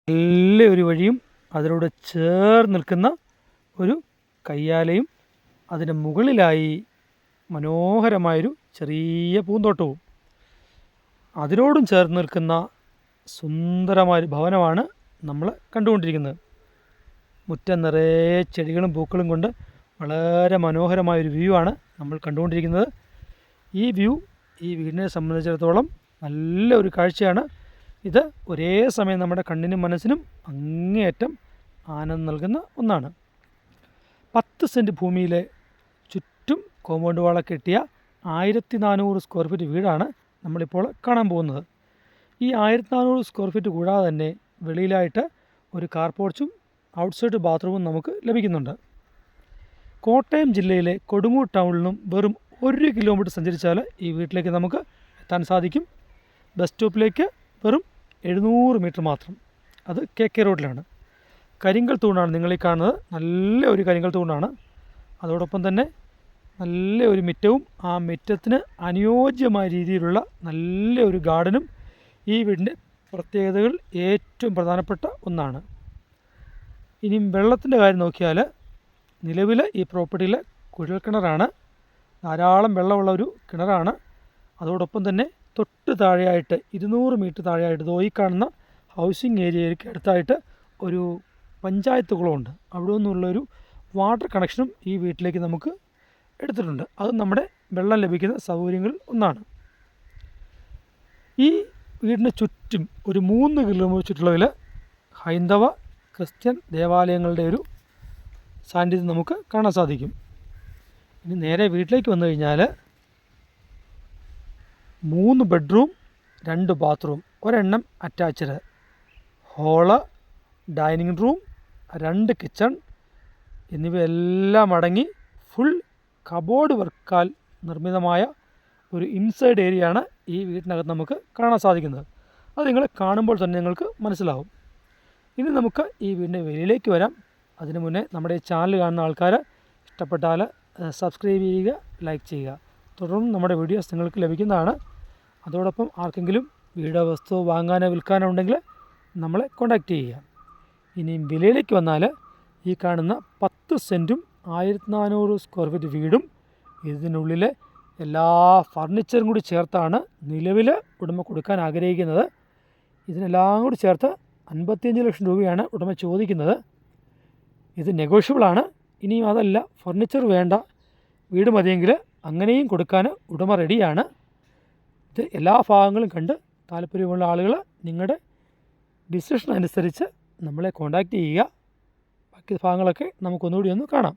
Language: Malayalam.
നല്ലൊരു വഴിയും അതിലൂടെ ചേർന്ന് നിൽക്കുന്ന ഒരു കയ്യാലയും അതിന് മുകളിലായി മനോഹരമായൊരു ചെറിയ പൂന്തോട്ടവും അതിനോടും ചേർന്ന് നിൽക്കുന്ന സുന്ദരമായൊരു ഭവനമാണ് നമ്മൾ കണ്ടുകൊണ്ടിരിക്കുന്നത്. മുറ്റം നിറയെ ചെടികളും പൂക്കളും കൊണ്ട് വളരെ മനോഹരമായൊരു വ്യൂ ആണ് നമ്മൾ കണ്ടുകൊണ്ടിരിക്കുന്നത്. ഈ വ്യൂ ഈ വീടിനെ സംബന്ധിച്ചിടത്തോളം നല്ലൊരു കാഴ്ചയാണ്. ഇത് ഒരേ സമയം നമ്മുടെ കണ്ണിനും മനസ്സിനും അങ്ങേയറ്റം ആനന്ദം നൽകുന്ന ഒന്നാണ്. 10 സെൻറ്റ് ഭൂമിയിലെ ചുറ്റും കോമ്പൗണ്ട് വാളൊക്കെ കെട്ടിയ 1400 സ്ക്വയർ ഫീറ്റ് വീടാണ് നമ്മളിപ്പോൾ കാണാൻ പോകുന്നത്. ഈ 1400 സ്ക്വയർ ഫീറ്റ് കൂടാതെ തന്നെ വെളിയിലായിട്ട് ഒരു കാർ പോർച്ചും ഔട്ട്സൈഡ് ബാത്റൂമും നമുക്ക് ലഭിക്കുന്നുണ്ട്. കോട്ടയം ജില്ലയിലെ കൊടുങ്ങൂർ ടൗണിൽ നിന്നും വെറും 1 കിലോമീറ്റർ സഞ്ചരിച്ചാൽ ഈ വീട്ടിലേക്ക് നമുക്ക് എത്താൻ സാധിക്കും. ബസ് സ്റ്റോപ്പിലേക്ക് വെറും 700 മീറ്റർ മാത്രം. അത് KK റോഡിലാണ്. കരിങ്കൽ തൂണാണ് നിങ്ങളീ കാണുന്നത്. നല്ല ഒരു കരിങ്കൽ തൂണാണ്. അതോടൊപ്പം തന്നെ നല്ല ഒരു മുറ്റവും ആ മുറ്റത്തിന് അനുയോജ്യമായ രീതിയിലുള്ള നല്ല ഒരു ഗാർഡനും ഈ വീടിൻ്റെ പ്രത്യേകതകൾ ഏറ്റവും പ്രധാനപ്പെട്ട ഒന്നാണ്. ഇനിയും വെള്ളത്തിൻ്റെ കാര്യം നോക്കിയാൽ നിലവിൽ ഈ പ്രോപ്പർട്ടിയിലെ കുഴൽക്കിണറാണ്. ധാരാളം വെള്ളമുള്ള ഒരു കിണറാണ്. അതോടൊപ്പം തന്നെ തൊട്ട് താഴെയായിട്ട് 200 മീറ്റർ താഴെയായിട്ട് ഈ കാണുന്ന ഹൗസിംഗ് ഏരിയയ്ക്ക് അടുത്തായിട്ട് ഒരു പഞ്ചായത്ത് കുളമുണ്ട്. അവിടെ നിന്നുള്ളൊരു വാട്ടർ കണക്ഷനും ഈ വീട്ടിലേക്ക് നമുക്ക് എടുത്തിട്ടുണ്ട്. അത് നമ്മുടെ വെള്ളം ലഭിക്കുന്ന സൗകര്യങ്ങളിൽ ഒന്നാണ്. ഈ വീടിന് ചുറ്റും ഒരു 3 കിലോമീറ്റർ ചുറ്റളവിൽ ഹൈന്ദവ ക്രിസ്ത്യൻ ദേവാലയങ്ങളുടെ ഒരു സാന്നിധ്യം നമുക്ക് കാണാൻ സാധിക്കും. ഇനി നേരെ വീട്ടിലേക്ക് വന്നു കഴിഞ്ഞാൽ 3 ബെഡ്റൂം 2 ബാത്റൂം, ഒരെണ്ണം attached, hall, dining room, 2 kitchen എന്നിവയെല്ലാം അടങ്ങി ഫുൾ കബോർഡ് വർക്കാൽ നിർമ്മിതമായ ഒരു ഇൻസൈഡ് ഏരിയയാണ് ഈ വീട്ടിനകത്ത് നമുക്ക് കാണാൻ സാധിക്കുന്നത്. അത് നിങ്ങൾ കാണുമ്പോൾ തന്നെ നിങ്ങൾക്ക് മനസ്സിലാവും. ഇനി നമുക്ക് ഈ വീടിൻ്റെ വെളിയിലേക്ക് വരാം. അതിനു മുന്നേ നമ്മുടെ ഈ ചാനൽ കാണുന്ന ആൾക്കാർ ഇഷ്ടപ്പെട്ടാൽ സബ്സ്ക്രൈബ് ചെയ്യുക, ലൈക്ക് ചെയ്യുക. തുടർന്ന് നമ്മുടെ വീഡിയോസ് നിങ്ങൾക്ക് ലഭിക്കുന്നതാണ്. അതോടൊപ്പം ആർക്കെങ്കിലും വീടോ വസ്തുവോ വാങ്ങാനോ വിൽക്കാനോ ഉണ്ടെങ്കിൽ നമ്മളെ കോൺടാക്റ്റ് ചെയ്യുക. ഇനിയും വിലയിലേക്ക് വന്നാൽ ഈ കാണുന്ന 10 സെൻറ്റും 1400 സ്ക്വയർ ഫീറ്റ് വീടും ഇതിനുള്ളിൽ എല്ലാ ഫർണിച്ചറും കൂടി ചേർത്താണ് നിലവിൽ ഉടമ കൊടുക്കാൻ ആഗ്രഹിക്കുന്നത്. ഇതിനെല്ലാം കൂടി ചേർത്ത് 55 ലക്ഷം രൂപയാണ് ഉടമ ചോദിക്കുന്നത്. ഇത് നെഗോഷ്യബിളാണ്. ഇനിയും അതല്ല, ഫർണിച്ചർ വേണ്ട, വീട് മതിയെങ്കിൽ അങ്ങനെയും കൊടുക്കാൻ ഉടമ റെഡിയാണ്. ഇത് എല്ലാ ഭാഗങ്ങളും കണ്ട് താല്പര്യമുള്ള ആളുകൾ നിങ്ങളുടെ ഡിസിഷൻ അനുസരിച്ച് നമ്മളെ കോൺടാക്റ്റ് ചെയ്യുക. ബാക്കി ഭാഗങ്ങളൊക്കെ നമുക്കൊന്നുകൂടി ഒന്ന് കാണാം.